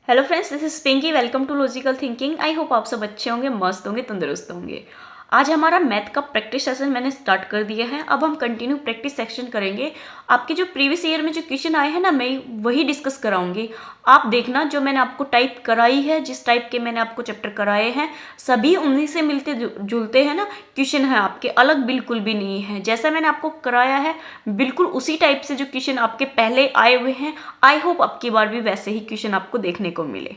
Hello friends, this is Pinki. Welcome to logical thinking. I hope आप सब अच्छे होंगे, मस्त होंगे, तंदुरुस्त होंगे। आज हमारा मैथ का प्रैक्टिस सेशन मैंने स्टार्ट कर दिया है। अब हम कंटिन्यू प्रैक्टिस सेक्शन करेंगे। आपके जो प्रीवियस ईयर में जो क्वेश्चन आए हैं ना, मैं वही डिस्कस कराऊंगी। आप देखना, जो मैंने आपको टाइप कराई है, जिस टाइप के मैंने आपको चैप्टर कराए हैं, सभी उन्हीं से मिलते जुलते हैं ना क्वेश्चन है आपके, अलग बिल्कुल भी नहीं है। जैसा मैंने आपको कराया है बिल्कुल उसी टाइप से जो क्वेश्चन आपके पहले आए हुए हैं, आई होप अब की बार भी वैसे ही क्वेश्चन आपको देखने को मिले।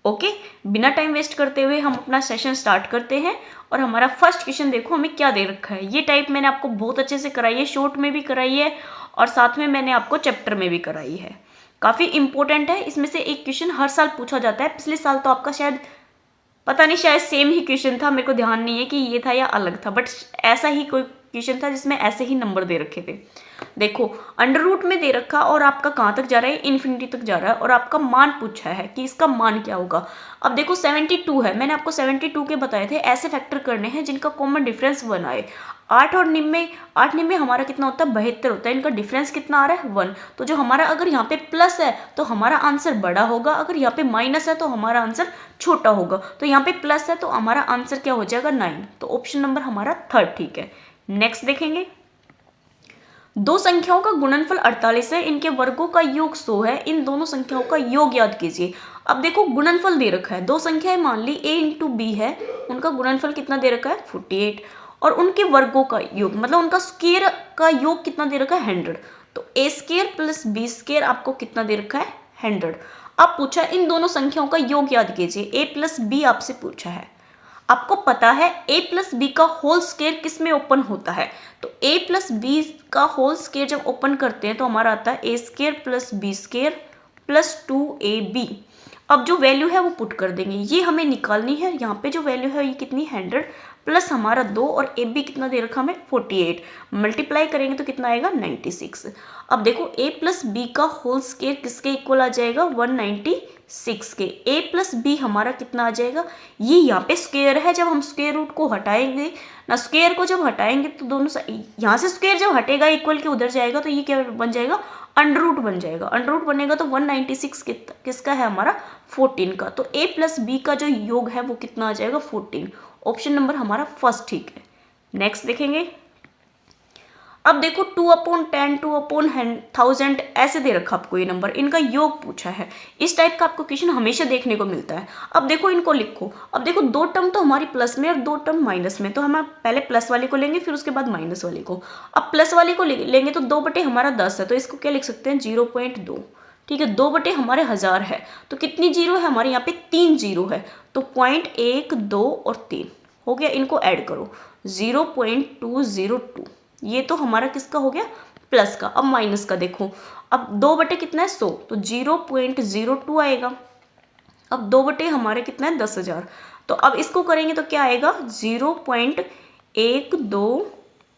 ओके, बिना टाइम वेस्ट करते हुए हम अपना सेशन स्टार्ट करते हैं। और हमारा फर्स्ट क्वेश्चन देखो हमें क्या दे रखा है। ये टाइप मैंने आपको बहुत अच्छे से कराई है, शॉर्ट में भी कराई है और साथ में मैंने आपको चैप्टर में भी कराई है। काफ़ी इंपॉर्टेंट है। इसमें से एक क्वेश्चन हर साल पूछा जाता है। पिछले साल तो आपका शायद पता नहीं, शायद सेम ही क्वेश्चन था, मेरे को ध्यान नहीं है कि ये था या अलग था, बट ऐसा ही कोई क्वेश्चन था जिसमें ऐसे ही नंबर दे रखे थे। देखो, अंडर रूट में दे रखा और आपका कहाँ तक जा रहा है, इन्फिनिटी तक जा रहा है और आपका मान पूछा है कि इसका मान क्या होगा। अब देखो 72 है, मैंने आपको 72 के बताए थे ऐसे फैक्टर करने हैं जिनका कॉमन डिफरेंस 1 आए। 8 और निम्न 8 निम्न हमारा कितना होता है, 72 होता है। इनका डिफरेंस कितना आ रहा है, 1। तो जो हमारा अगर यहाँ पे प्लस है तो हमारा आंसर बड़ा होगा, अगर यहाँ पे माइनस है तो हमारा आंसर छोटा होगा। तो यहाँ पे प्लस है तो हमारा आंसर क्या हो जाएगा, 9। तो ऑप्शन नंबर हमारा थर्ड ठीक है। नेक्स्ट देखेंगे, दो संख्याओं का गुणनफल 48 है, इनके वर्गों का योग 100 है, इन दोनों संख्याओं का योग याद कीजिए। अब देखो गुणनफल दे रखा है, दो संख्याएं मान ली a इंटू बी है, उनका गुणनफल कितना दे रखा है 48, और उनके वर्गों का योग मतलब उनका स्क्वायर का योग कितना दे रखा है 100। तो a square plus b square आपको कितना दे रखा है 100। अब पूछा इन दोनों संख्याओं का योग याद कीजिए, a प्लस बी आपसे पूछा है। आपको पता है a प्लस बी का होल स्क्वायर किस में ओपन होता है, तो a प्लस बी का होल स्क्वायर जब ओपन करते हैं तो हमारा आता है a square plus b square plus 2ab। अब जो वैल्यू है वो पुट कर देंगे, ये हमें निकालनी है। यहाँ पे जो वैल्यू है ये कितनी 100 प्लस हमारा 2 और ए बी कितना दे रखा हमें 48, मल्टीप्लाई करेंगे तो कितना आएगा 96। अब देखो a प्लस बी का होल स्क्वायर किसके इक्वल आ जाएगा 196 के। a प्लस बी हमारा कितना आ जाएगा, ये यहाँ पे स्क्वायर है, जब हम स्क्वायर रूट को हटाएंगे ना, स्क्वायर को जब हटाएंगे तो दोनों यहाँ से स्क्वायर जब हटेगा इक्वल के उधर जाएगा तो ये क्या बन जाएगा, अंडर रूट बन जाएगा। अंडर रूट बनेगा तो 196 किसका है हमारा 14 का। तो a प्लस बी का जो योग है वो कितना आ जाएगा 14। ऑप्शन नंबर हमारा फर्स्ट ठीक है। नेक्स्ट देखेंगे, अब देखो 2/10 2/1000 ऐसे दे रखा आपको ये नंबर, इनका योग पूछा है। इस टाइप का आपको क्वेश्चन हमेशा देखने को मिलता है। अब देखो इनको लिखो। अब देखो दो टर्म तो हमारी प्लस में और दो टर्म माइनस में, तो हम पहले प्लस वाले को लेंगे फिर उसके बाद माइनस वाले को। अब प्लस वाले को लेंगे तो 2 हमारा 10 है, तो इसको क्या लिख सकते हैं 0.2। ठीक है, 2 हमारे 1000 है, तो कितनी जीरो है हमारे यहाँ पे 3 जीरो है, तो 0.1 2 और 3 हो गया। इनको ऐड करो 0.202, ये तो हमारा किसका हो गया प्लस का। अब माइनस का देखो, अब 2 कितना है 100, तो 0.02 आएगा। अब 2 हमारे कितना है 10,000, तो अब इसको करेंगे तो क्या आएगा 0.1 2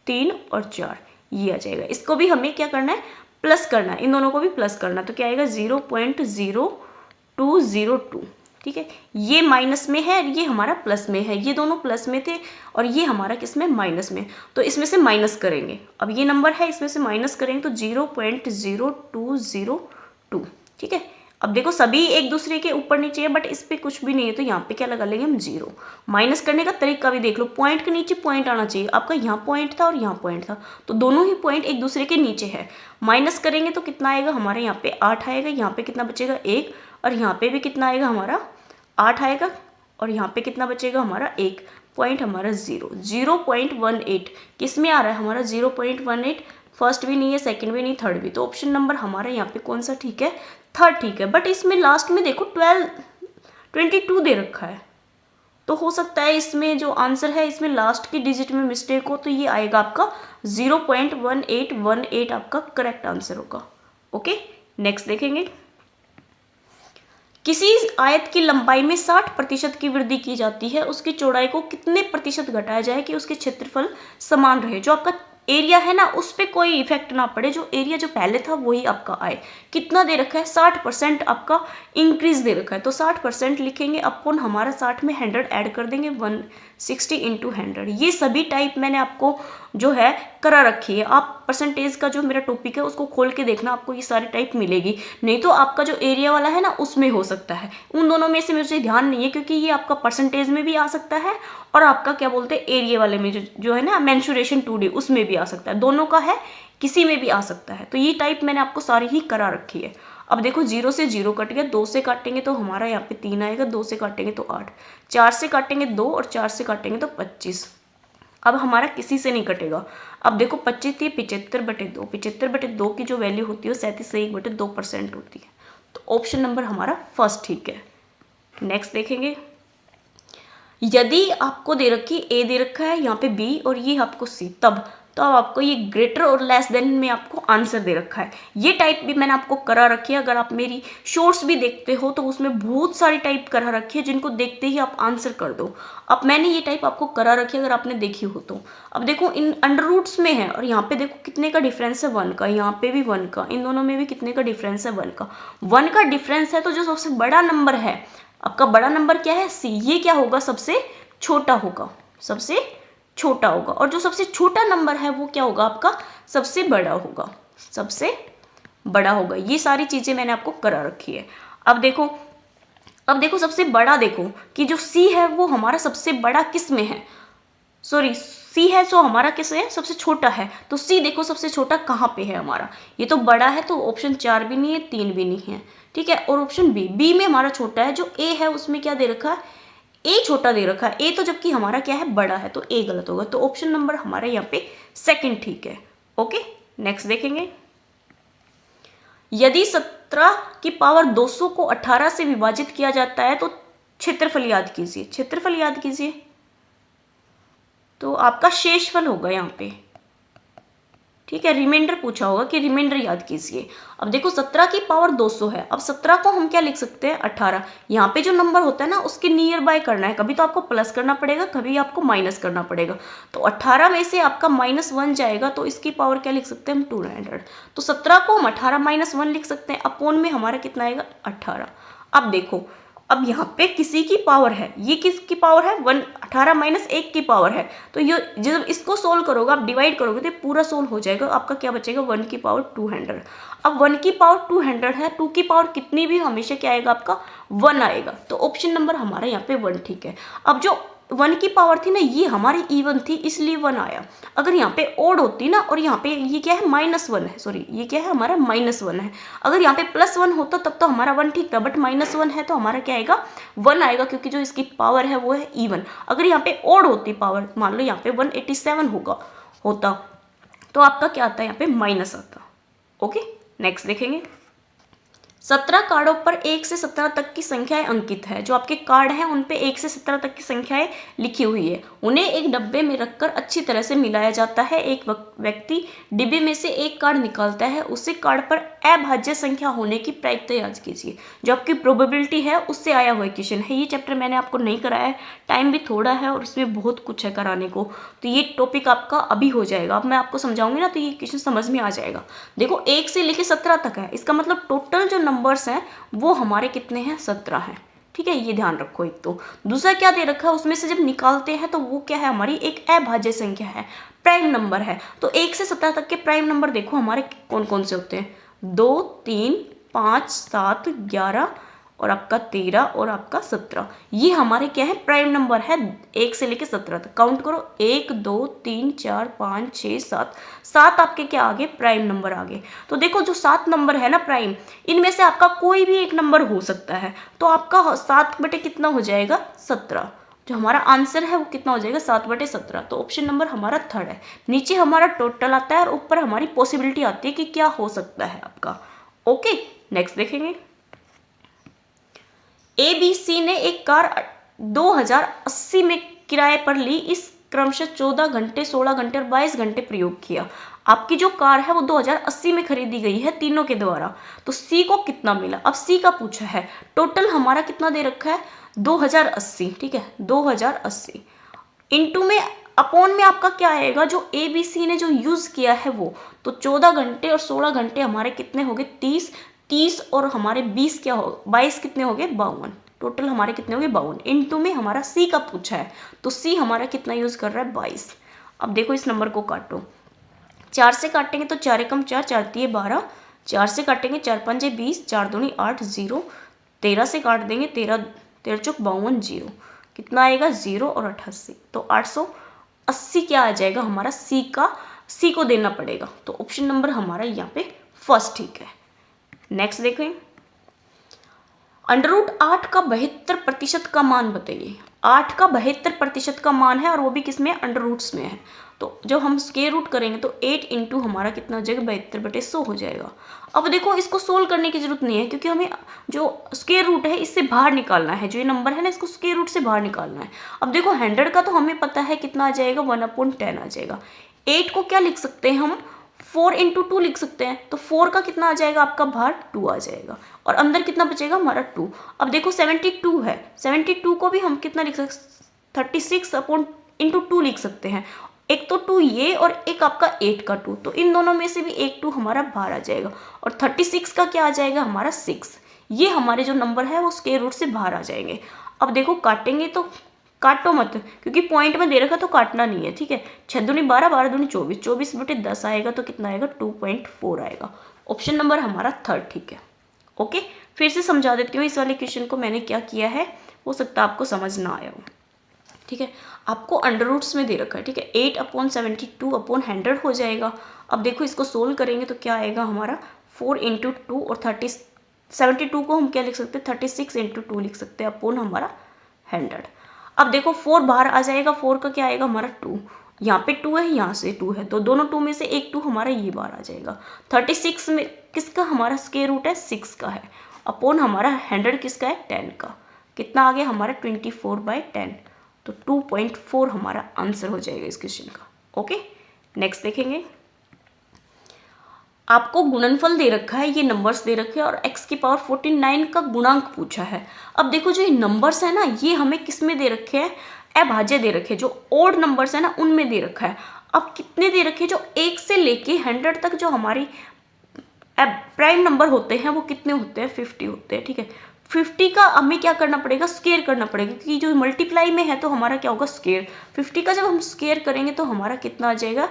3 और 4, ये आ जाएगा। इसको भी हमें क्या करना है प्लस करना है, इन दोनों को भी प्लस करना है, तो क्या आएगा 0.0202। ठीक है, ये माइनस में है, ये हमारा प्लस में है, ये दोनों प्लस में थे और ये हमारा किस में माइनस में, तो इसमें से माइनस करेंगे। अब ये नंबर है, इसमें से माइनस करेंगे तो 0.0202। ठीक है, अब देखो सभी एक दूसरे के ऊपर नीचे है बट इस पर कुछ भी नहीं है, तो यहाँ पे क्या लगा लेंगे हम 0। माइनस करने का तरीका भी देख लो, पॉइंट के नीचे पॉइंट आना चाहिए। आपका यहाँ पॉइंट था और यहाँ पॉइंट था, तो दोनों ही पॉइंट एक दूसरे के नीचे है। माइनस करेंगे तो कितना आएगा हमारे यहाँ पे 8 आएगा, यहाँ पे कितना बचेगा 1, और यहाँ पे भी कितना आएगा हमारा 8 आएगा, और यहाँ पे कितना बचेगा हमारा 1 पॉइंट, हमारा 0.18 किस में आ रहा है हमारा 0.18। फर्स्ट भी नहीं है, सेकंड भी नहीं, थर्ड भी, तो ऑप्शन नंबर हमारा यहाँ पे कौन सा ठीक है, थर्ड ठीक है। बट इसमें लास्ट में देखो 22 दे रखा है, तो हो सकता है इसमें जो आंसर है इसमें लास्ट की डिजिट में मिस्टेक हो, तो ये आएगा आपका 0.1818 आपका करेक्ट आंसर होगा। ओके, नेक्स्ट देखेंगे, किसी आयत की लंबाई में 60% की वृद्धि की जाती है, उसकी चौड़ाई को कितने प्रतिशत घटाया जाए कि उसके क्षेत्रफल समान रहे। जो आपका एरिया है ना उस पर कोई इफेक्ट ना पड़े, जो एरिया जो पहले था वही आपका आए। कितना दे रखा है 60% आपका इंक्रीज दे रखा है, तो 60% लिखेंगे अपन हमारा 60 में 100 ऐड कर देंगे 160 × 100। ये सभी टाइप मैंने आपको जो है करा रखी है। आप परसेंटेज का जो मेरा टॉपिक है उसको खोल के देखना, आपको ये सारी टाइप मिलेगी। नहीं तो आपका जो एरिया वाला है ना उसमें हो सकता है। उन दोनों में से मुझे ध्यान नहीं है, क्योंकि ये आपका परसेंटेज में भी आ सकता है और आपका क्या बोलते हैं एरिया वाले में जो है ना मेंसुरेशन 2D उसमें भी आ सकता है। दोनों का है, किसी में भी आ सकता है। तो ये टाइप मैंने आपको सारी ही करा रखी है। अब देखो 0 से 0 कट गया, 2 से काटेंगे तो हमारा यहाँ पे 3 आएगा, 2 से काटेंगे तो 8, 4 से काटेंगे 2 और 4 से काटेंगे तो 25। अब हमारा किसी से नहीं कटेगा। अब देखो 25 थी 75/2, 75/2 की जो वैल्यू होती है वो 37.2% होती है। तो ऑप्शन नंबर हमारा फर्स्ट ठीक है। नेक्स्ट देखेंगे, यदि आपको दे रखी ए दे रखा है यहाँ पे बी और ये आपको सी, तब अब आपको ये ग्रेटर और लेस देन में आपको आंसर दे रखा है। ये टाइप भी मैंने आपको करा रखी है। अगर आप मेरी शॉर्ट्स भी देखते हो तो उसमें बहुत सारी टाइप करा रखी है, जिनको देखते ही आप आंसर कर दो। अब मैंने ये टाइप आपको करा रखी है, अगर आपने देखी हो तो। अब देखो इन अंडर रूट्स में है और यहाँ पे देखो कितने का डिफरेंस है 1 का, यहाँ पे भी 1 का, इन दोनों में भी कितने का डिफरेंस है 1 का। 1 का डिफरेंस है तो जो सबसे बड़ा नंबर है आपका, बड़ा नंबर क्या है सी, ये क्या होगा सबसे छोटा होगा, सबसे छोटा होगा। और जो सबसे छोटा नंबर है वो क्या होगा आपका, सबसे बड़ा होगा, सबसे बड़ा होगा। ये सारी चीजें मैंने आपको करा रखी है। अब देखो सबसे बड़ा देखो कि जो सी है वो हमारा सबसे बड़ा किस में है, सॉरी सी है सो हमारा किस है सबसे छोटा है। तो सी देखो सबसे छोटा कहाँ पे है हमारा, ये तो बड़ा है तो ऑप्शन 4 भी नहीं है, 3 भी नहीं है, ठीक है। और ऑप्शन बी में हमारा छोटा है। जो ए है उसमें क्या दे रखा है, ए छोटा दे रखा है, ए तो जबकि हमारा क्या है बड़ा है, तो ए गलत होगा। तो ऑप्शन नंबर हमारा यहाँ पे सेकंड ठीक है। ओके, नेक्स्ट देखेंगे, यदि 17 की पावर 200 को 18 से विभाजित किया जाता है तो क्षेत्रफल याद कीजिए। क्षेत्रफल याद कीजिए तो आपका शेषफल होगा यहाँ पे, ठीक है। रिमाइंडर पूछा होगा कि रिमाइंडर याद कीजिए। अब देखो 17 की पावर 200 है। अब 17 को हम क्या लिख सकते हैं 18। यहाँ पे जो नंबर होता है ना उसके नियर बाय करना है, कभी तो आपको प्लस करना पड़ेगा, कभी आपको माइनस करना पड़ेगा। तो 18 में से आपका -1 जाएगा तो इसकी पावर क्या लिख सकते हैं हम 200। तो 17 को हम 18 - 1 लिख सकते हैं, अपोन में हमारा कितना आएगा 18। अब देखो अब यहाँ पे किसी की पावर है, ये किसकी पावर है 1, 18 - 1 की पावर है। तो ये जब इसको सोल्व करोगे आप डिवाइड करोगे तो पूरा सोल्व हो जाएगा। आपका क्या बचेगा 1 की पावर 200। अब 1 की पावर 200 है, 2 की पावर कितनी भी हमेशा क्या आएगा आपका 1 आएगा। तो ऑप्शन नंबर हमारा यहाँ पे 1 ठीक है। अब जो 1 की पावर थी ना ये हमारी इवन थी इसलिए 1 आया। अगर यहाँ पे ओड होती ना और यहाँ पे ये क्या है -1 है, सॉरी ये क्या है हमारा -1 है। अगर यहाँ पे +1 होता तब तो हमारा 1 ठीक था, बट -1 है तो हमारा क्या आएगा 1 आएगा, क्योंकि जो इसकी पावर है वो है इवन। अगर यहाँ पे ओड होती पावर, मान लो यहाँ पे 187 होता तो आपका क्या आता है यहाँ पे माइनस आता। ओके, नेक्स्ट देखेंगे, 17 कार्डों पर 1 से 17 तक की संख्याएं अंकित है। जो आपके कार्ड हैं उन पे 1 से 17 तक की संख्याएं लिखी हुई है। उन्हें एक डब्बे में रखकर अच्छी तरह से मिलाया जाता है। एक व्यक्ति डिब्बे में से एक कार्ड निकालता है, उसे कार्ड पर अभाज्य संख्या होने की प्रायिकता याद कीजिए। जो आपकी प्रोबेबिलिटी है उससे आया हुआ क्वेश्चन है। ये चैप्टर मैंने आपको नहीं कराया है, टाइम भी थोड़ा है और इसमें बहुत कुछ है कराने को, तो ये टॉपिक आपका अभी हो जाएगा। अब मैं आपको समझाऊंगी ना तो ये क्वेश्चन समझ में आ जाएगा। देखो 1 से लेके 17 तक है, इसका मतलब टोटल जो नंबर्स हैं वो हमारे कितने हैं 17 हैं, ठीक है। ये ध्यान रखो। एक तो दूसरा क्या दे रखा है उसमें से जब निकालते हैं तो वो क्या है हमारी एक अभाज्य संख्या है, प्राइम नंबर है। तो 1 से 17 तक के प्राइम नंबर देखो हमारे कौन कौन से होते हैं, 2, 3, 5, 7, 11 और आपका 13 और आपका 17। ये हमारे क्या है प्राइम नंबर है 1 से लेके 17 तक। काउंट करो 1, 2, 3, 4, 5, 6, 7, 7 आपके क्या आगे प्राइम नंबर आगे। तो देखो जो 7 नंबर है ना प्राइम, इनमें से आपका कोई भी एक नंबर हो सकता है। तो आपका 7 बटे कितना हो जाएगा 17। जो हमारा आंसर है वो कितना हो जाएगा 7/17। तो ऑप्शन नंबर हमारा थर्ड है। नीचे हमारा टोटल आता है और ऊपर हमारी पॉसिबिलिटी आती है कि क्या हो सकता है आपका। ओके, नेक्स्ट देखेंगे, ABC ने एक कार 2080 में किराए पर ली। इस क्रमशः 14 घंटे, 16 घंटे और 22 घंटे प्रयोग किया। आपकी जो कार है वो 2080 में खरीदी गई है तीनों के द्वारा। तो सी को कितना मिला, अब सी का पूछा है। टोटल हमारा कितना दे रखा है 2080, ठीक है 2080 इंटू में अपॉन में आपका क्या आएगा जो ABC ने जो यूज किया है वो। तो 14 घंटे और 16 घंटे हमारे कितने हो गए 30 और हमारे 20 क्या हो 22 कितने हो गए 52। टोटल हमारे कितने हो गए 52 इंटू में हमारा सी का पूछा है। तो सी हमारा कितना यूज कर रहा है 22। अब देखो इस नंबर को काटो, 4 से काटेंगे तो 4 एकम 4, 4 तिये 12, 4 से काटेंगे 4 पंजे 20, 4 दूनी 8, 0, 13 से काट देंगे 13 13 चौक 52, 0, कितना आएगा 0 और 88, तो 880 क्या आ जाएगा हमारा, सी को देना पड़ेगा। तो ऑप्शन नंबर हमारा यहाँ पे फर्स्ट ठीक है। नेक्स्ट देखें, √8 का 72% का मान बताइए। 8 का 72% का मान है और वो भी किसमें, अंडर रूट्स में है। तो जब हम स्क्वायर रूट करेंगे तो 8 इंटू हमारा कितना हो जाएगा, 72/100 हो जाएगा। अब देखो इसको सोल्व करने की जरूरत नहीं है, क्योंकि हमें जो स्क्वायर रूट है इससे बाहर निकालना है, जो ये नंबर है ना इसको स्क्वायर रूट से बाहर निकालना है। अब देखो 100 का तो हमें पता है कितना आ जाएगा, 1/10 आ जाएगा। 8 को क्या लिख सकते हैं हम, 4 इंटू 2 लिख सकते हैं। तो 4 का कितना आ जाएगा आपका बाहर, 2 आ जाएगा, और अंदर कितना बचेगा हमारा 2। अब देखो 72 है, 72 को भी हम कितना लिख सकते, 36/2 लिख सकते हैं। एक तो 2 ये और एक आपका 8 का 2, तो इन दोनों में से भी एक 2 हमारा बाहर आ जाएगा, और 36 का क्या आ जाएगा हमारा 6। ये हमारे जो नंबर है वो स्क्वायर रूट से बाहर आ जाएंगे। अब देखो काटेंगे तो काटो मत, क्योंकि पॉइंट में दे रखा तो काटना नहीं है, ठीक है। 6 दूनी 12, 12 दूनी 24, 24/10 आएगा, तो कितना आएगा 2.4 आएगा। ऑप्शन नंबर हमारा थर्ड ठीक है। ओके, फिर से समझा देती हूँ इस वाले क्वेश्चन को मैंने क्या किया है, हो सकता है आपको समझ ना आया हो, ठीक है। आपको अंडर रूट्स में दे रखा है, ठीक है। 8/72/100 हो जाएगा। अब देखो इसको सोल्व करेंगे तो क्या आएगा हमारा, 4 इंटू 2 और 72 को हम क्या लिख सकते हैं, 36 इंटू 2 लिख सकते हैं अपॉन हमारा 100। अब देखो 4 बाहर आ जाएगा, 4 का क्या आएगा हमारा 2, यहाँ पे 2 है यहाँ से 2 है, तो दोनों 2 में से एक 2 हमारा ये बाहर आ जाएगा। 36 में किसका हमारा स्क्वायर रूट है, 6 का है, अपॉन हमारा 100 किसका है, 10 का। कितना आ गया हमारा 24/10, तो 2.4 हमारा आंसर हो जाएगा इस क्वेश्चन का। ओके, नेक्स्ट देखेंगे। आपको गुणनफल दे रखा है, ये नंबर्स दे रखे हैं, और x की पावर 49 का गुणांक पूछा है। अब देखो जो ये नंबर्स है ना, ये हमें किस में दे रखे हैं, अभाज्य दे रखे हैं। जो ओड नंबर्स है ना उनमें दे रखा है। अब कितने दे रखे हैं, जो 1 से लेके 100 तक जो हमारी प्राइम नंबर होते हैं वो कितने होते हैं, 50 होते हैं, ठीक है। 50 का हमें क्या करना पड़ेगा, स्क्वायर करना पड़ेगा, क्योंकि जो मल्टीप्लाई में है तो हमारा क्या होगा, स्क्वायर। 50 का जब हम स्क्वायर करेंगे तो हमारा कितना आ जाएगा,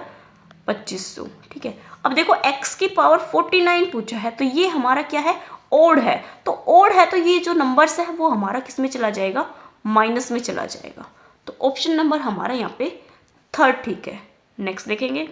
2500, ठीक है। अब देखो x की पावर 49 पूछा है, तो ये हमारा क्या है, ओड है। तो ओड है तो ये जो नंबर्स है वो हमारा किस में चला जाएगा, माइनस में चला जाएगा। तो ऑप्शन नंबर हमारा यहाँ पे थर्ड ठीक है। नेक्स्ट देखेंगे।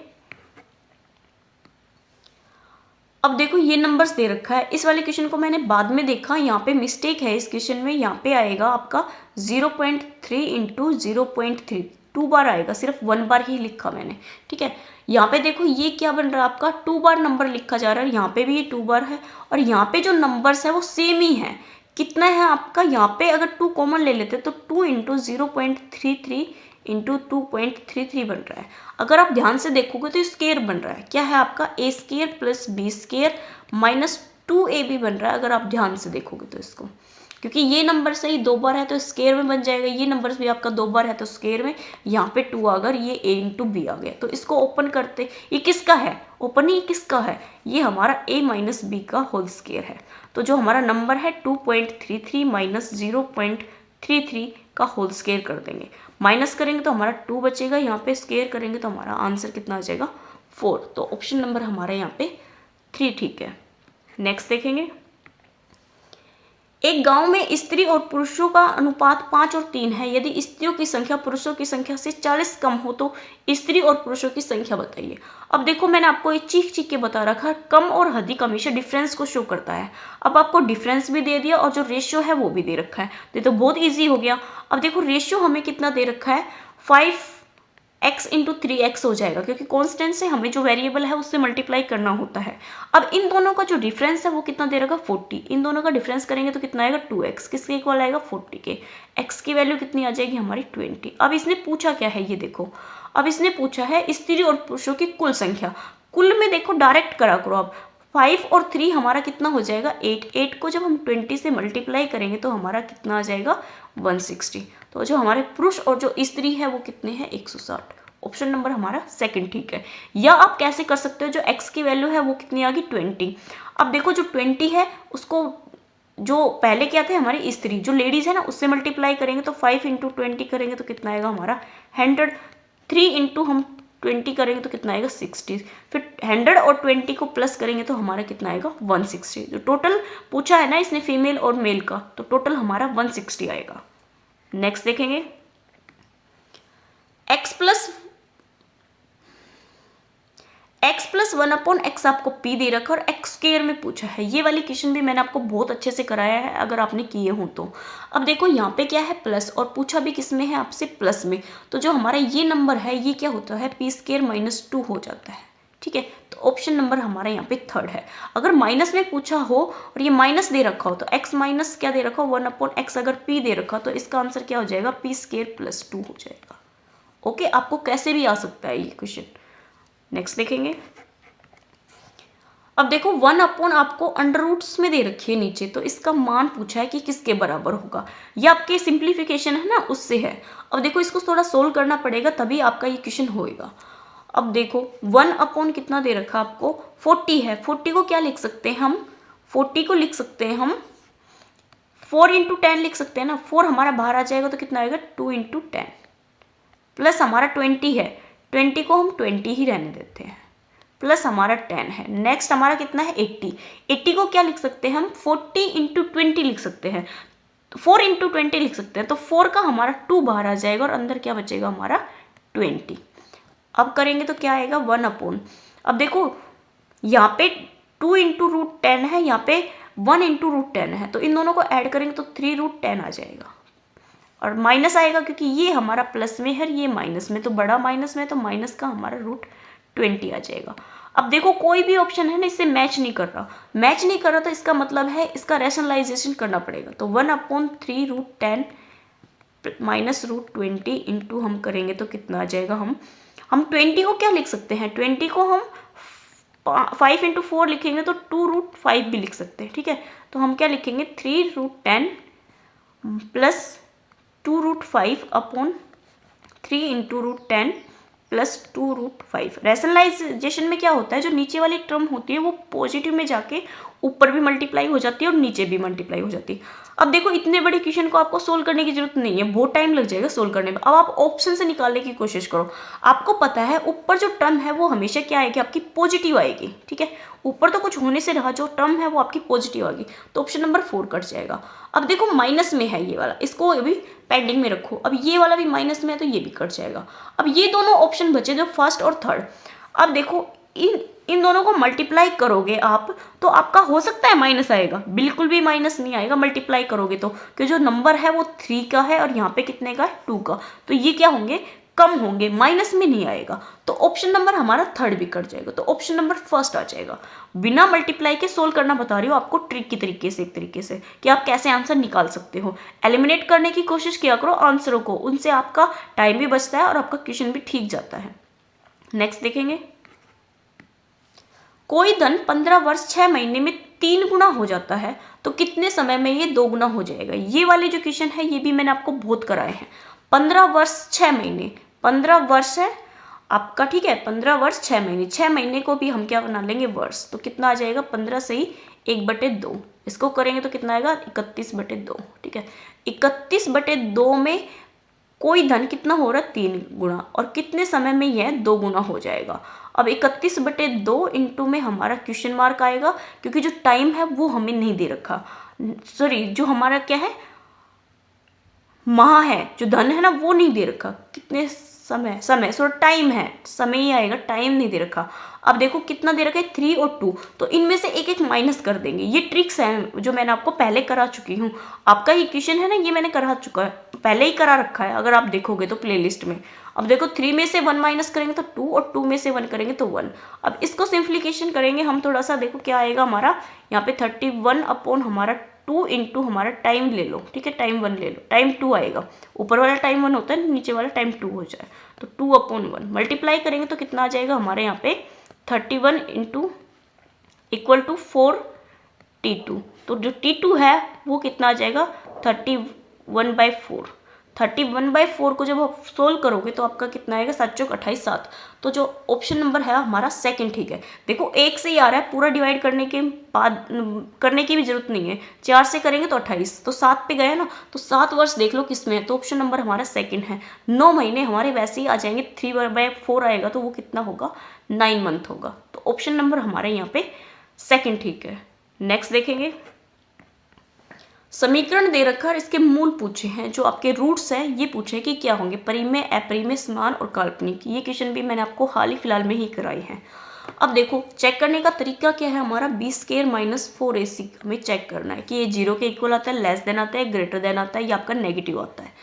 अब देखो ये नंबर्स दे रखा है, इस वाले क्वेश्चन को मैंने बाद में देखा, यहाँ पे मिस्टेक है इस क्वेश्चन में। यहाँ पे आएगा आपका 0.3 इंटू 0.3, 2 बार आएगा, सिर्फ 1 बार ही लिखा मैंने, ठीक है। यहाँ पे देखो ये क्या बन रहा है आपका, 2 बार नंबर लिखा जा रहा है, यहाँ पे भी ये 2 बार है, और यहाँ पे जो नंबर्स है वो सेम ही है। कितना है आपका, यहाँ पे अगर 2 कॉमन ले लेते तो 2 इंटू 0.33 इंटू 2.33 बन रहा है। अगर आप ध्यान से देखोगे तो स्क्वायर बन रहा है, क्या है आपका, a square plus b square minus 2ab बन रहा है। अगर आप ध्यान से देखोगे तो इसको, क्योंकि ये नंबर सही 2 बार है तो स्क्वायर में बन जाएगा, ये नंबर भी आपका 2 बार है तो स्क्वायर में, यहाँ पे 2 अगर ये a इंटू बी आ गया। तो इसको ओपन करते, ये किसका है, ओपन ही किसका है, ये हमारा a माइनस बी का होल स्क्वायर है। तो जो हमारा नंबर है 2.33 माइनस 0.33 का होल स्क्वायर कर देंगे, माइनस करेंगे तो हमारा 2 बचेगा, यहाँ पे स्क्वायर करेंगे तो हमारा आंसर कितना आ जाएगा, 4। तो ऑप्शन नंबर हमारा यहाँ पे 3 ठीक है। नेक्स्ट देखेंगे। एक गांव में स्त्री और पुरुषों का अनुपात 5 और 3 है। यदि स्त्रियों की संख्या पुरुषों की संख्या से 40 कम हो तो स्त्री और पुरुषों की संख्या बताइए। अब देखो मैंने आपको ये चीख के बता रखा है, कम और अधिक हमेशा डिफरेंस को शो करता है। अब आपको डिफरेंस भी दे दिया और जो रेशियो है वो भी दे रखा है, तो बहुत ईजी हो गया। अब देखो रेशियो हमें कितना दे रखा है, 5x इंटू 3x हो जाएगा, क्योंकि कॉन्स्टेंट से हमें जो वेरिएबल है उससे मल्टीप्लाई करना होता है। अब इन दोनों का जो डिफरेंस है वो कितना दे रखा, 40। इन दोनों का डिफरेंस करेंगे तो कितना आएगा, 2x। किसके इक्वल आएगा, 40 के। x की वैल्यू कितनी आ जाएगी हमारी, 20। अब इसने पूछा क्या है, ये देखो, अब इसने पूछा है स्त्री और पुरुषों की कुल संख्या। कुल में देखो डायरेक्ट करा करो आप, 5 और 3 हमारा कितना हो जाएगा, 8। 8 को जब हम 20 से मल्टीप्लाई करेंगे तो हमारा कितना आ जाएगा, 160। तो जो हमारे पुरुष और जो स्त्री है वो कितने हैं, 160। ऑप्शन नंबर हमारा सेकंड ठीक है। या आप कैसे कर सकते हो, जो x की वैल्यू है वो कितनी आ गई, 20। अब देखो जो 20 है उसको, जो पहले क्या थे हमारी स्त्री, जो लेडीज है ना, उससे मल्टीप्लाई करेंगे तो 5 इंटू 20 करेंगे तो कितना आएगा हमारा 100। 3 इंटू हम 20 करेंगे तो कितना आएगा 60, फिर 100 और 20 को प्लस करेंगे तो हमारा कितना आएगा 160। जो टोटल पूछा है ना इसने फीमेल और मेल का, तो टोटल हमारा 160 आएगा। नेक्स्ट देखेंगे, x प्लस 1/x आपको p दे रखा और x स्क्वायर में पूछा है। ये वाली क्वेश्चन भी मैंने आपको बहुत अच्छे से कराया है अगर आपने किए हो तो। अब देखो यहाँ पे क्या है प्लस, और पूछा भी किस में है आपसे प्लस में, तो जो हमारा ये नंबर है ये क्या होता है p² - 2 हो जाता है। ठीक है, तो ऑप्शन नंबर हमारा यहाँ पे थर्ड है। अगर माइनस में पूछा हो और ये माइनस दे रखा हो तो x माइनस क्या दे रखा हो 1/x, अगर p दे रखा तो इसका आंसर क्या हो जाएगा p² + 2 हो जाएगा। ओके, आपको कैसे भी आ सकता है ये क्वेश्चन। नेक्स्ट देखेंगे, अब देखो 1/ आपको अंडर रूट्स में दे रखी है नीचे, तो इसका मान पूछा है कि किसके बराबर होगा। ये आपके सिंप्लीफिकेशन है ना, उससे है। अब देखो इसको थोड़ा सोल्व करना पड़ेगा तभी आपका ये क्वेश्चन होएगा। अब देखो 1/ कितना दे रखा आपको 40 है। 40 को क्या लिख सकते हैं हम, 40 को लिख सकते हैं हम 4 × 10 लिख सकते हैं ना। 4 हमारा बाहर आ जाएगा तो कितना आएगा 2 × 10, प्लस हमारा 20 है, 20 को हम 20 ही रहने देते हैं, प्लस हमारा 10 है। नेक्स्ट हमारा कितना है 80। 80 को क्या लिख सकते हैं हम 40 × 20 लिख सकते हैं, 4 × 20 लिख सकते हैं। तो 4 का हमारा 2 बाहर आ जाएगा और अंदर क्या बचेगा हमारा 20। अब करेंगे तो क्या आएगा 1/। अब देखो यहाँ पे 2 × √10 है, यहाँ पे 1 × √10 है, तो इन दोनों को ऐड करेंगे तो 3√10 आ जाएगा और माइनस आएगा क्योंकि ये हमारा प्लस में है ये माइनस में, तो बड़ा माइनस में, तो माइनस का हमारा √20 आ जाएगा। अब देखो कोई भी ऑप्शन है ना इससे मैच नहीं कर रहा, तो इसका मतलब है इसका रैशनलाइजेशन करना पड़ेगा। तो 1/3√10 - √20 इंटू हम करेंगे तो कितना आ जाएगा, हम 20 को क्या लिख सकते हैं, 20 को हम 5 × 4 लिखेंगे तो 2√5 भी लिख सकते हैं। ठीक है, तो हम क्या लिखेंगे 3√10 प्लस 2√5/3 × √10 प्लस 2√5। रैशनलाइजेशन में क्या होता है, जो नीचे वाली टर्म होती है वो पॉजिटिव में जाके ऊपर भी मल्टीप्लाई हो जाती है और नीचे भी मल्टीप्लाई हो जाती है। अब देखो इतने बड़े क्वेश्चन को आपको सोल्व करने की जरूरत नहीं है, बहुत टाइम लग जाएगा सोल्व करने में। अब आप ऑप्शन से निकालने की कोशिश करो। आपको पता है ऊपर जो टर्म है वो हमेशा क्या आएगी आपकी पॉजिटिव आएगी। ठीक है, ऊपर तो कुछ होने से रहा, जो टर्म है वो आपकी पॉजिटिव आएगी, तो ऑप्शन नंबर 4 कट जाएगा। अब देखो माइनस में है ये वाला, इसको अभी पेंडिंग में रखो। अब ये वाला भी माइनस में है तो ये भी कट जाएगा। अब ये दोनों ऑप्शन बचे जो फर्स्ट और थर्ड। अब देखो इन दोनों को मल्टीप्लाई करोगे आप तो आपका हो सकता है माइनस आएगा, बिल्कुल भी माइनस नहीं आएगा मल्टीप्लाई करोगे तो, क्योंकि जो नंबर है वो 3 का है और यहाँ पे कितने का है 2 का, तो ये क्या होंगे कम होंगे, माइनस में नहीं आएगा। तो ऑप्शन नंबर हमारा थर्ड भी कट जाएगा, तो ऑप्शन नंबर फर्स्ट आ जाएगा। बिना मल्टीप्लाई के सोल्व करना बता रही हो आपको ट्रिक की तरीके से, एक तरीके से कि आप कैसे आंसर निकाल सकते हो। एलिमिनेट करने की कोशिश किया करो आंसरों को, उनसे आपका टाइम भी बचता है और आपका क्वेश्चन भी ठीक जाता है। नेक्स्ट देखेंगे, कोई धन 15 वर्ष 6 महीने में 3 गुना हो जाता है तो कितने समय में ये 2 गुना हो जाएगा। ये वाले जो क्वेश्चन है ये भी मैंने आपको बहुत कराए हैं। 15 वर्ष 6 महीने, 15 वर्ष है आपका, ठीक है, 15 वर्ष 6 महीने, 6 महीने को भी हम क्या बना लेंगे वर्ष, तो कितना आ जाएगा 15 से ही 1/2, इसको करेंगे तो कितना आएगा 31/2। ठीक है, 31/2 में कोई धन कितना हो रहा है 3 गुना, और कितने समय में यह 2 गुना हो जाएगा। अब 31/2 इंटू में हमारा क्वेश्चन मार्क आएगा क्योंकि जो टाइम है वो हमें नहीं दे रखा, सॉरी जो हमारा क्या है माह है, जो धन है ना वो नहीं दे रखा, कितने समय सो टाइम है, समय ही आएगा, टाइम नहीं दे रखा। अब देखो कितना दे रखा है 3 और 2, तो इनमें से एक एक माइनस कर देंगे। ये ट्रिक्स हैं जो मैंने आपको पहले करा चुकी हूँ। आपका ये क्वेश्चन है ना ये मैंने करा चुका है, पहले ही करा रखा है अगर आप देखोगे तो प्लेलिस्ट में। अब देखो 3 में से 1 माइनस करेंगे तो 2 और 2 में से 1 करेंगे तो 1। अब इसको सिंप्लीकेशन करेंगे हम थोड़ा सा, देखो क्या आएगा हमारा यहाँ पे 31 हमारा 2 इंटू हमारा टाइम ले लो, ठीक है, टाइम 1 ले लो, टाइम 2 आएगा, ऊपर वाला टाइम 1 होता है नीचे वाला टाइम 2 हो जाए, तो 2/1 मल्टीप्लाई करेंगे तो कितना आ जाएगा हमारे यहाँ पे 31 इंटू इक्वल टू 4t2, तो जो t2 है वो कितना आ जाएगा 31/4, 31/4 को जब आप सोल्व करोगे तो आपका कितना आएगा, 7 चौक 28 7। तो जो ऑप्शन नंबर है हमारा सेकंड ठीक है। देखो एक से ही आ रहा है, पूरा डिवाइड करने के बाद करने की भी जरूरत नहीं है, 4 से करेंगे तो 28, तो 7 पे गए ना, तो 7 वर्ष देख लो किस में है, तो ऑप्शन नंबर हमारा सेकंड है। 9 महीने हमारे वैसे ही आ जाएंगे, 3/4 आएगा तो वो कितना होगा, 9 मंथ होगा। तो ऑप्शन नंबर हमारे यहाँ पे सेकंड ठीक है। नेक्स्ट देखेंगे, समीकरण दे रखा है, इसके मूल पूछे हैं, जो आपके रूट्स हैं ये पूछे कि क्या होंगे, परिमेय, अपरिमेय, समान और काल्पनिक। ये क्वेश्चन भी मैंने आपको हाल ही फिलहाल में ही कराए हैं। अब देखो चेक करने का तरीका क्या है हमारा, b² - 4ac हमें चेक करना है कि ये 0 के इक्वल आता है, लेस देन आता है, ग्रेटर देन आता है, या आपका नेगेटिव आता है।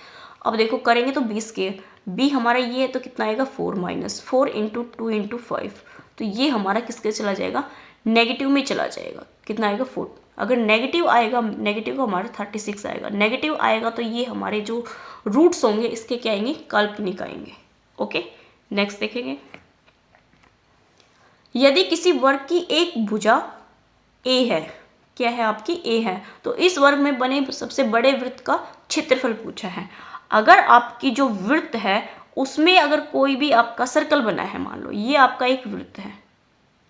अब देखो करेंगे तो b², b हमारा ये है तो कितना आएगा 4 - 4 × 2 × 5, तो ये हमारा किसके चला जाएगा, नेगेटिव में चला जाएगा। कितना आएगा 4। अगर नेगेटिव आएगा, नेगेटिव का हमारा 36 आएगा, नेगेटिव आएगा तो ये हमारे जो रूट्स होंगे इसके क्या आएंगे, काल्पनिक आएंगे। ओके, नेक्स्ट देखेंगे, यदि किसी वर्ग की एक भुजा ए है, क्या है आपकी ए है, तो इस वर्ग में बने सबसे बड़े वृत्त का क्षेत्रफल पूछा है। अगर आपकी जो वृत्त है उसमें अगर कोई भी आपका सर्कल बना है, मान लो ये आपका एक वृत्त है,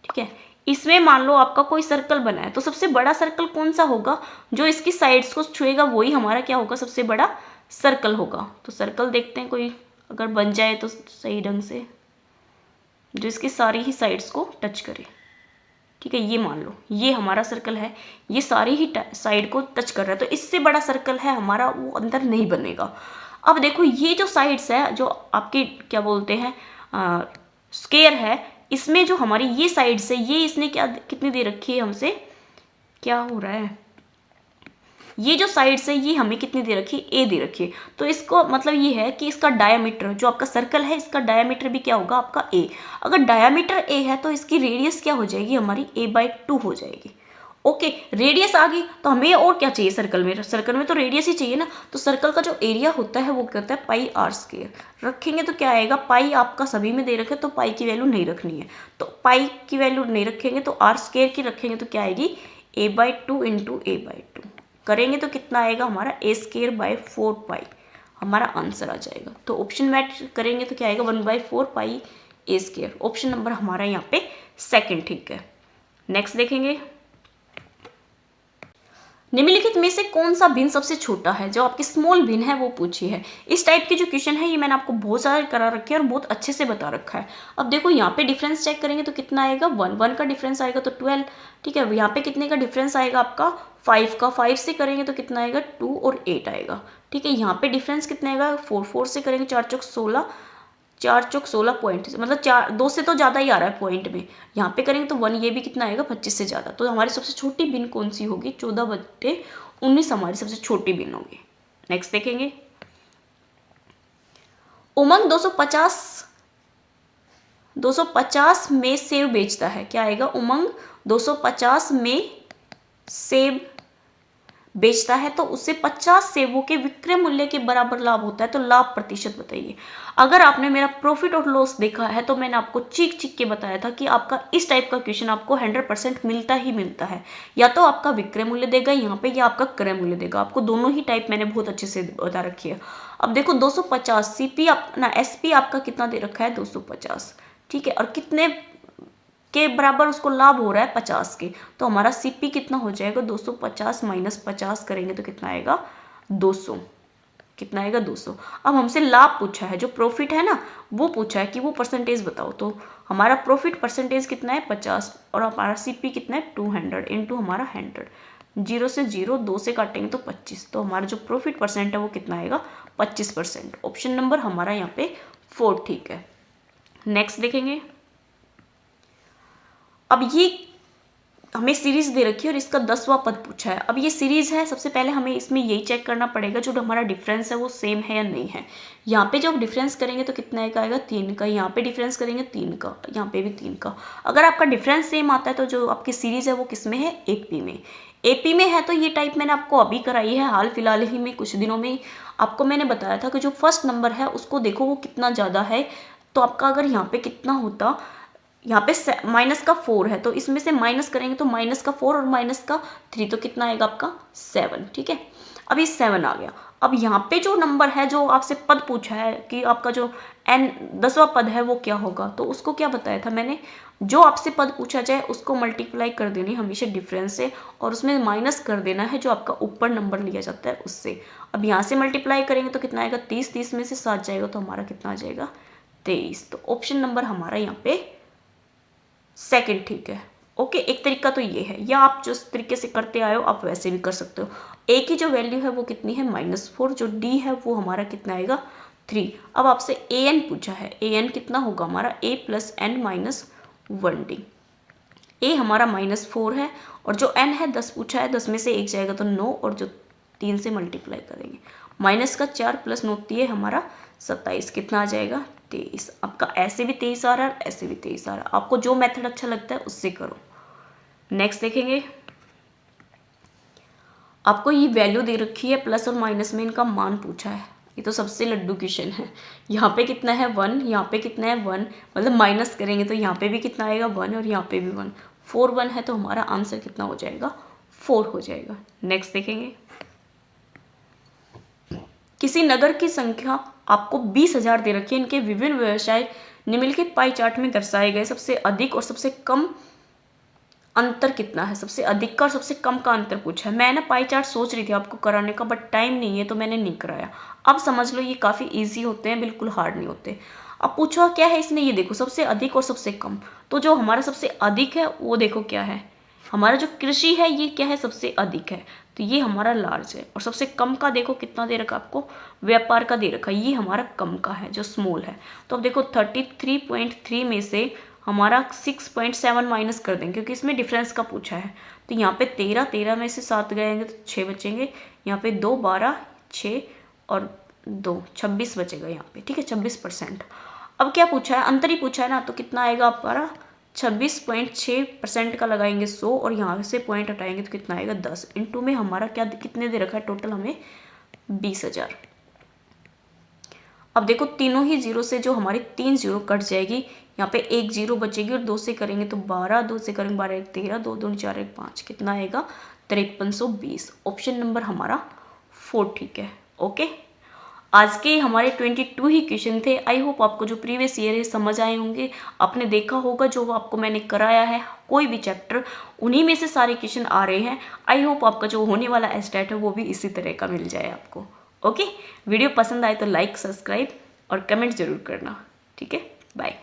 ठीक है, इसमें मान लो आपका कोई सर्कल बना है, तो सबसे बड़ा सर्कल कौन सा होगा, जो इसकी साइड्स को छुएगा वही हमारा क्या होगा, सबसे बड़ा सर्कल होगा। तो सर्कल देखते हैं कोई अगर बन जाए तो सही ढंग से, जो इसकी सारी ही साइड्स को टच करे। ठीक है, ये मान लो ये हमारा सर्कल है, ये सारी ही साइड को टच कर रहा है, तो इससे बड़ा सर्कल है हमारा वो अंदर नहीं बनेगा। अब देखो ये जो साइड्स है, जो आपके क्या बोलते हैं स्क्वायर है, इसमें जो हमारी ये साइड्स है, ये इसने क्या कितनी दे रखी है हमसे, क्या हो रहा है, ये जो साइड्स है ये हमें कितनी दे रखी है, ए दे रखी है। तो इसको मतलब ये है कि इसका डायामीटर, जो आपका सर्कल है इसका डायामीटर भी क्या होगा आपका ए। अगर डायामीटर ए है तो इसकी रेडियस क्या हो जाएगी हमारी, a/2 हो जाएगी। ओके, रेडियस आ गई तो हमें और क्या चाहिए सर्कल में, सर्कल में तो रेडियस ही चाहिए ना। तो सर्कल का जो एरिया होता है वो करता है πr²। रखेंगे तो क्या आएगा, पाई आपका सभी में दे रखे तो पाई की वैल्यू नहीं रखनी है, तो पाई की वैल्यू नहीं रखेंगे तो r² की रखेंगे तो क्या आएगी a/2 × a/2। करेंगे तो कितना आएगा हमारा a² 4π, हमारा आंसर आ जाएगा। तो ऑप्शन मैच करेंगे तो क्या आएगा 1/4π a²। ऑप्शन नंबर हमारा यहाँ पे सेकंड ठीक है। नेक्स्ट देखेंगे, निम्नलिखित में से कौन सा भिन्न सबसे छोटा है, जो आपकी स्मॉल भिन्न है वो पूछी है। इस टाइप के जो क्वेश्चन है ये मैंने आपको बहुत सारे करा रखे हैं और बहुत अच्छे से बता रखा है। अब देखो यहाँ पे डिफरेंस चेक करेंगे तो कितना आएगा 1 का डिफरेंस आएगा तो 12, ठीक है। यहाँ पे कितने का डिफरेंस आएगा आपका 5 का, 5 से करेंगे तो कितना आएगा 2 और 8 आएगा, ठीक है। यहाँ पे डिफरेंस कितना आएगा 4 से करेंगे 4 चौक 16, 4 चौक 16 पॉइंट, मतलब 2 से तो ज़्यादा ही आ रहा है पॉइंट में। यहाँ पे करेंगे तो 1, ये भी कितना आएगा 25 से ज़्यादा। तो हमारी सबसे छोटी भिन्न कौन सी होगी, 14/19 हमारी सबसे छोटी भिन्न होगी। नेक्स्ट देखेंगे, उमंग 250 में सेब बेचता है, क्या आएगा, उमंग 250 में सेब बेचता है तो उससे 50 सेबों के विक्रय मूल्य के बराबर लाभ होता है, तो लाभ प्रतिशत बताइए। अगर आपने मेरा प्रॉफिट और लॉस देखा है तो मैंने आपको चीख के बताया था कि आपका इस टाइप का क्वेश्चन आपको 100% मिलता ही मिलता है, या तो आपका विक्रय मूल्य देगा यहाँ पे या आपका क्रय मूल्य देगा, आपको दोनों ही टाइप मैंने बहुत अच्छे से बता रखी है। अब देखो 250 सीपी अपना एसपी आपका कितना दे रखा है 250, ठीक है, और कितने के बराबर उसको लाभ हो रहा है 50 के, तो हमारा सीपी कितना हो जाएगा 250 - 50 करेंगे तो कितना आएगा 200, कितना आएगा 200। अब हमसे लाभ पूछा है, जो प्रॉफिट है ना वो पूछा है कि वो परसेंटेज बताओ, तो हमारा प्रॉफिट परसेंटेज कितना है 50 और हमारा सीपी कितना है 200 इंटू हमारा 100, 0 से 0 2 से काटेंगे तो 25, तो हमारा जो प्रॉफिट परसेंट है वो कितना आएगा 25%। ऑप्शन नंबर हमारा यहाँ पे 4 ठीक है। नेक्स्ट देखेंगे, अब ये हमें सीरीज दे रखी है और इसका 10वां पद पूछा है। अब ये सीरीज है, सबसे पहले हमें इसमें यही चेक करना पड़ेगा जो हमारा डिफरेंस है वो सेम है या नहीं है। यहाँ पे जब डिफरेंस करेंगे तो कितना का आएगा 3 का, यहाँ पे डिफरेंस करेंगे 3 का, यहाँ पे भी 3 का। अगर आपका डिफरेंस सेम आता है तो जो आपकी सीरीज है वो किस में है, एपी में। एपी में है तो ये टाइप मैंने आपको अभी कराई है, हाल फिलहाल ही में कुछ दिनों में आपको मैंने बताया था कि जो फर्स्ट नंबर है उसको देखो वो कितना ज़्यादा है। तो आपका अगर यहाँ पे कितना होता, यहाँ पे माइनस का 4 है तो इसमें से माइनस करेंगे तो माइनस का 4 और माइनस का 3 तो कितना आएगा आपका 7, ठीक है। अब ये 7 आ गया। अब यहाँ पे जो नंबर है, जो आपसे पद पूछा है कि आपका जो n 10वां पद है वो क्या होगा, तो उसको क्या बताया था मैंने, जो आपसे पद पूछा जाए उसको मल्टीप्लाई कर देनी हमेशा डिफरेंस से, और उसमें माइनस कर देना है जो आपका ऊपर नंबर लिया जाता है उससे। अब यहाँ से मल्टीप्लाई करेंगे तो कितना आएगा, 30, 30 में से 7 जाएगा तो हमारा कितना आ जाएगा, 23। तो ऑप्शन नंबर हमारा यहाँ पे सेकंड ठीक है। ओके, एक तरीका तो ये है, या आप जिस तरीके से करते आए हो आप वैसे भी कर सकते हो। ए की जो वैल्यू है वो कितनी है, -4, जो डी है वो हमारा कितना आएगा, 3। अब आपसे ए एन पूछा है, ए एन कितना होगा हमारा, a + n - 1d। ए हमारा -4 है, और जो n है 10 पूछा है, 10 में से 1 जाएगा तो 9, और जो 3 से मल्टीप्लाई करेंगे, माइनस का 4 + 9 ये हमारा 27, कितना आ जाएगा, 23। आपका ऐसे भी 23 आ रहा है, ऐसे भी 23 आ रहा है, आपको जो मेथड अच्छा लगता है उससे करो। नेक्स्ट देखेंगे, आपको ये वैल्यू दे रखी है, प्लस और माइनस में इनका मान पूछा है। ये तो सबसे लड्डू क्वेश्चन है। यहाँ पे कितना है 1, यहाँ पे कितना है 1, मतलब माइनस करेंगे तो यहाँ पे भी कितना आएगा 1, और यहाँ पे भी 1। 4 1 है तो हमारा आंसर कितना हो जाएगा, 4 हो जाएगा। नेक्स्ट देखेंगे, किसी नगर की संख्या आपको 20,000 दे रखी है, इनके विभिन्न व्यवसाय निम्नलिखित पाई चार्ट में दर्शाए गए सबसे अधिक और सबसे कम अंतर कितना है, सबसे अधिक का और सबसे कम का अंतर पूछा है। मैं ना पाई चार्ट सोच रही थी आपको कराने का, बट टाइम नहीं है तो मैंने नहीं कराया। अब समझ लो ये काफ़ी इजी होते हैं, बिल्कुल हार्ड नहीं होते। अब पूछा क्या है इसने, ये देखो सबसे अधिक और सबसे कम, तो जो हमारा सबसे अधिक है वो देखो क्या है, हमारा जो कृषि है ये क्या है, सबसे अधिक है, तो ये हमारा लार्ज है। और सबसे कम का देखो कितना दे रखा आपको, व्यापार का दे रखा, ये हमारा कम का है जो स्मॉल है। तो अब देखो 33.3 में से हमारा 6.7 माइनस कर देंगे क्योंकि इसमें डिफरेंस का पूछा है। तो यहाँ पे 13 में से 7 गएंगे तो 6 बचेंगे, यहाँ पे 2 12 6 और 2 26 बचेगा यहाँ पे, ठीक है, 26%। अब क्या पूछा है, अंतर ही पूछा है ना, तो कितना आएगा हमारा 26.6% का लगाएंगे 100, और यहाँ से पॉइंट हटाएंगे तो कितना आएगा 10। इनटू में हमारा क्या कितने दे रखा है टोटल, हमें 20,000। अब देखो तीनों ही जीरो से जो हमारी 3 जीरो कट जाएगी, यहाँ पे 1 जीरो बचेगी, और 2 से करेंगे तो 12, 2 से करेंगे 12 1 13, 2 2 4 1 5, कितना आएगा 5320। ऑप्शन नंबर हमारा 4 ठीक है। ओके, आज के हमारे 22 ही क्वेश्चन थे। आई होप आपको जो प्रीवियस ईयर है समझ आए होंगे, आपने देखा होगा जो आपको मैंने कराया है कोई भी चैप्टर, उन्हीं में से सारे क्वेश्चन आ रहे हैं। आई होप आपका जो होने वाला एस्टेट है वो भी इसी तरह का मिल जाए आपको। ओके, वीडियो पसंद आए तो लाइक, सब्सक्राइब और कमेंट जरूर करना, ठीक है, बाय।